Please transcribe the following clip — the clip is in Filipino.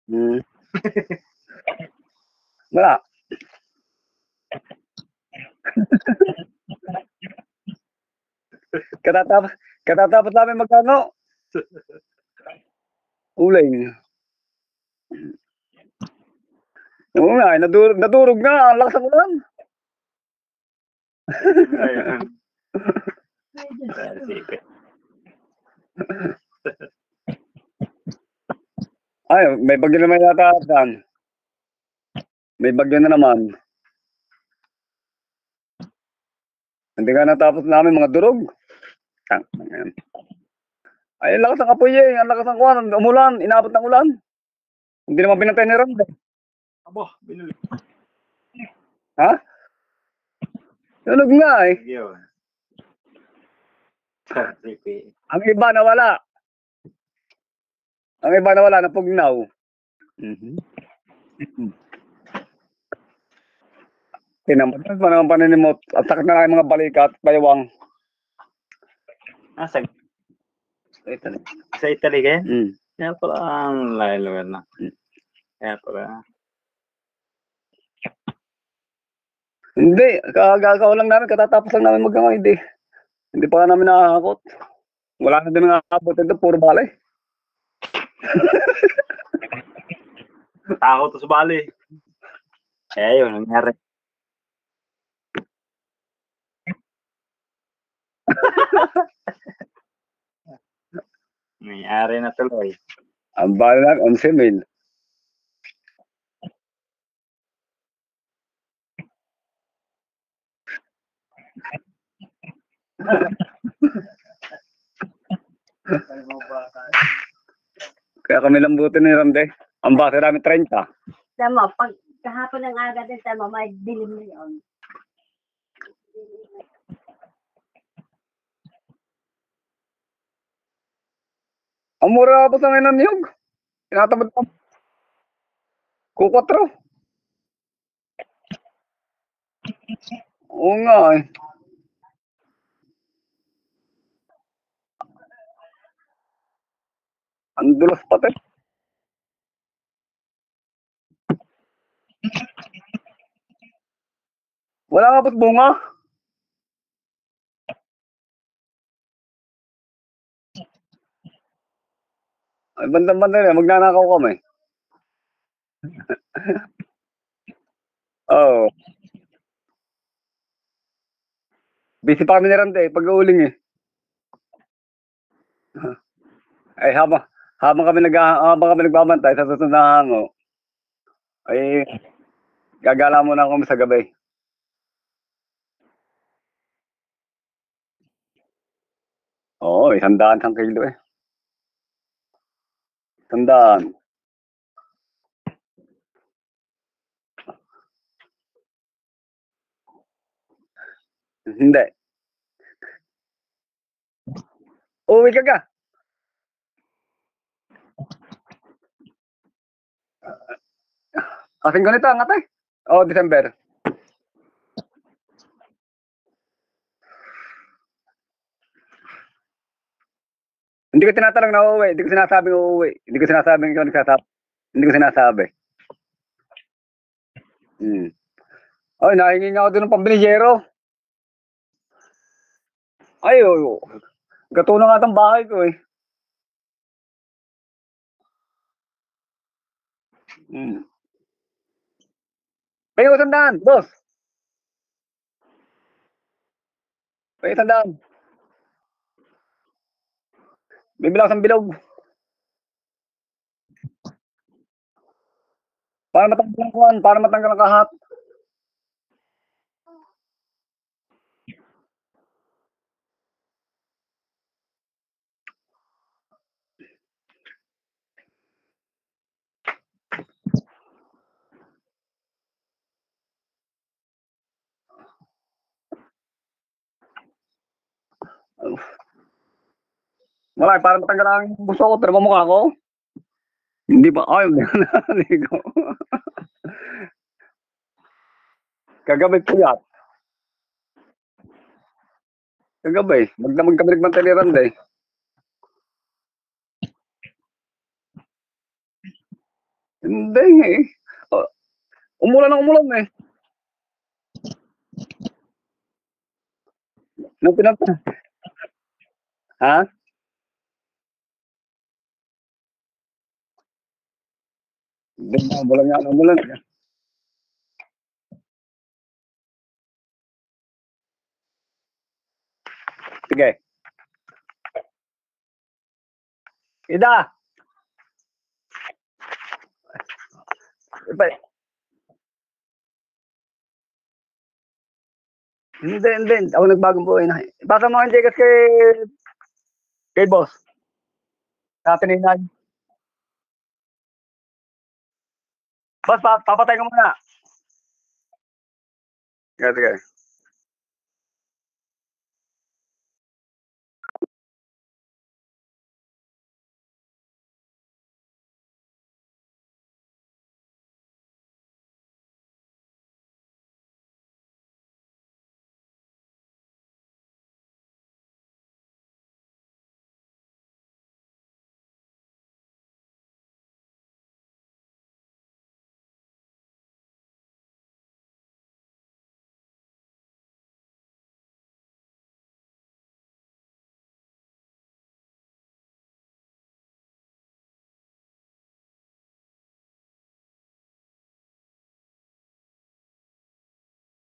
Hmm. Wala. Katatapos, katatapos namin magkano? Uling. Oo nga, nadurog nga. Ang lakas ng ulan. Ayun. Sipit. Ay, may bagyo naman yata dyan. May bagyo na naman. Hindi nga natapos namin mga durog. Ayan. Ay, ang lakas ng apoy eh. Ang lakas ng kuwan. Umulan. Inabot ng ulan. Hindi naman pinatay ni Ram. Abo, binuli. Ha? Tunog nga eh. Yun. Sipit. Ang iba nawala. Ang iba nawala, napugnaw. Tinamatay pa naman paninimot. At sakit na lang yung mga balikat, baywang. Sa Italy. Sa Italy kayo? Kaya pala ang lugar na. Kaya pala. Hindi, kagagawa lang namin, katatapos lang namin magkama, hindi pa namin nakakakot. Wala na din nakakabot ito, puro balay. Takot to sa bali. Eh, yun, nangyari. Nangyari na tuloy. Ang bala lang, 11,000. Kaya kami lambutin ni Ramde. Ang base namin 30. Tama, pag kahapon ng aga din, tama, may dilim na yun. Ang mura pa sa ngayon ng niyog. Tinatamad pa. Kukotro. Oo nga eh. Ang dulas pati. Wala nga ba't bunga? Ay, bandang-banda rin. Magnanakaw kami. Oo. Busy pa kami ni Ramde pag-uuling eh. Ay, habang kami nagbabantay sa susunod na hango, ay gagala muna kami sa gabi. Oo, 100 ang kilo eh. 100. Hindi. Uuwi ka ka. Kasing ganito ang ate. Oo, December. Hindi ko tinatanong na uuwi. Hindi ko sinasabing uuwi. Hindi ko sinasabing ikaw nagsasabi. Hindi ko sinasabi. Ay, nahingi nga ako doon ng pambilyero. Ay, oo. Gato na nga itong bahay ko eh. May 100, boss. May 100. Bibilang ng bilog. Para matanggal ang kuwan, para matanggal ang kahat. Wala, para matanggal ang gusto ko, pero mukha ko. Hindi ba? Ay, naligo. Kagabi puyat. Kagabi, magdamag kami nagmantaliran day. Hindi eh. Oh, umulan ng umulan eh. Nung pinagpa... Ha? Hindi na, umulan nga ng umulan. Sige. Ida! Hindi. Ako nagbagong buhay na. Baka mga hindi kasi kay boss. Natin inay. Boss, papatay ko muna. Sige.